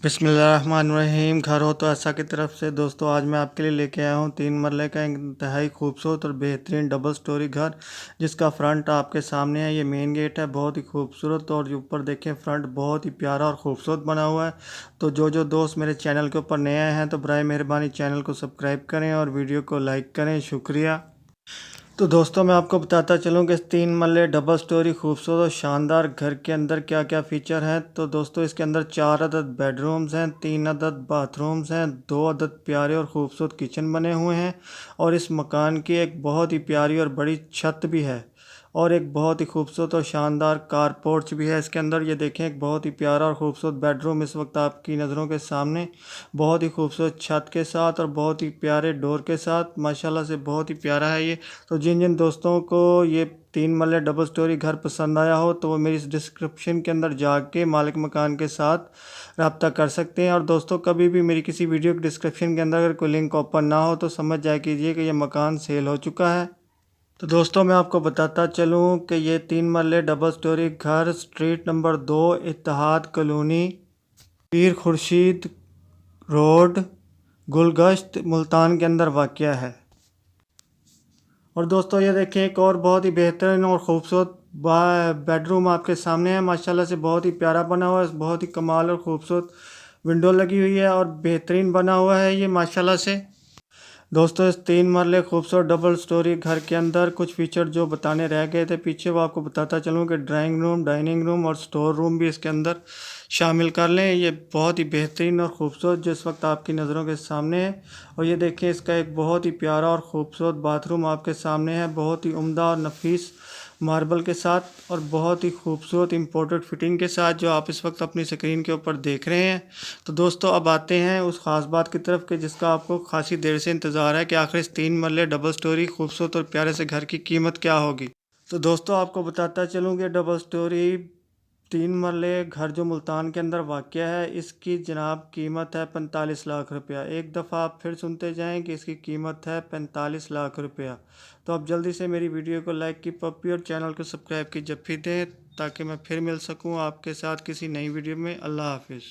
बिस्मिल्लाहिर्रहमानिर्रहीम। घर हो तो ऐसा की तरफ से दोस्तों आज मैं आपके लिए लेके आया हूँ 3 मरले का इंतहाई खूबसूरत और बेहतरीन डबल स्टोरी घर, जिसका फ्रंट आपके सामने है। ये मेन गेट है, बहुत ही खूबसूरत, और ऊपर देखें फ्रंट बहुत ही प्यारा और खूबसूरत बना हुआ है। तो जो दोस्त मेरे चैनल के ऊपर नए आए हैं तो बराए मेहरबानी चैनल को सब्सक्राइब करें और वीडियो को लाइक करें, शुक्रिया। तो दोस्तों मैं आपको बताता चलूँ कि इस 3 मरले डबल स्टोरी खूबसूरत और शानदार घर के अंदर क्या क्या फ़ीचर हैं। तो दोस्तों इसके अंदर 4 अदद बेडरूम्स हैं, 3 अदद बाथरूम्स हैं, 2 अदद प्यारे और ख़ूबसूरत किचन बने हुए हैं, और इस मकान की एक बहुत ही प्यारी और बड़ी छत भी है, और एक बहुत ही खूबसूरत और शानदार कार पोर्च भी है इसके अंदर। ये देखें, एक बहुत ही प्यारा और ख़ूबसूरत बेडरूम इस वक्त आपकी नज़रों के सामने, बहुत ही खूबसूरत छत के साथ और बहुत ही प्यारे डोर के साथ, माशाल्लाह से बहुत ही प्यारा है ये। तो जिन जिन दोस्तों को ये 3 मरले डबल स्टोरी घर पसंद आया हो तो वो मेरी इस डिस्क्रिप्शन के अंदर जाके मालिक मकान के साथ रब्ता कर सकते हैं। और दोस्तों कभी भी मेरी किसी वीडियो के डिस्क्रिप्शन के अंदर अगर कोई लिंक ओपन ना हो तो समझ जाए कीजिए कि ये मकान सेल हो चुका है। तो दोस्तों मैं आपको बताता चलूँ कि ये 3 मरले डबल स्टोरी घर स्ट्रीट नंबर 2, इत्तेहाद कॉलोनी, पीर खुर्शीद रोड, गुलगश्त, मुल्तान के अंदर वाक़या है। और दोस्तों ये देखिए, एक और बहुत ही बेहतरीन और ख़ूबसूरत बेडरूम आपके सामने है। माशाल्लाह से बहुत ही प्यारा बना हुआ है, बहुत ही कमाल और ख़ूबसूरत विंडो लगी हुई है और बेहतरीन बना हुआ है ये माशाल्लाह से। दोस्तों इस 3 मरले खूबसूरत डबल स्टोरी घर के अंदर कुछ फीचर जो बताने रह गए थे पीछे, वो आपको बताता चलूँ कि ड्राइंग रूम, डाइनिंग रूम और स्टोर रूम भी इसके अंदर शामिल कर लें। ये बहुत ही बेहतरीन और ख़ूबसूरत जिस वक्त आपकी नज़रों के सामने है। और ये देखिए, इसका एक बहुत ही प्यारा और ख़ूबसूरत बाथरूम आपके सामने है, बहुत ही उम्दा और नफीस मार्बल के साथ और बहुत ही खूबसूरत इंपोर्टेड फिटिंग के साथ, जो आप इस वक्त अपनी स्क्रीन के ऊपर देख रहे हैं। तो दोस्तों अब आते हैं उस ख़ास बात की तरफ कि जिसका आपको खासी देर से इंतज़ार है कि आखिर इस 3 मरले डबल स्टोरी खूबसूरत और प्यारे से घर की कीमत क्या होगी। तो दोस्तों आपको बताता चलूँ कि डबल स्टोरी 3 मरले घर जो मुल्तान के अंदर वाक़या है, इसकी जनाब कीमत है 45 लाख रुपया। एक दफ़ा आप फिर सुनते जाएं कि इसकी कीमत है 45 लाख रुपया। तो आप जल्दी से मेरी वीडियो को लाइक की पप्पी और चैनल को सब्सक्राइब की जप्फी दें, ताकि मैं फिर मिल सकूं आपके साथ किसी नई वीडियो में। अल्लाह हाफिज़।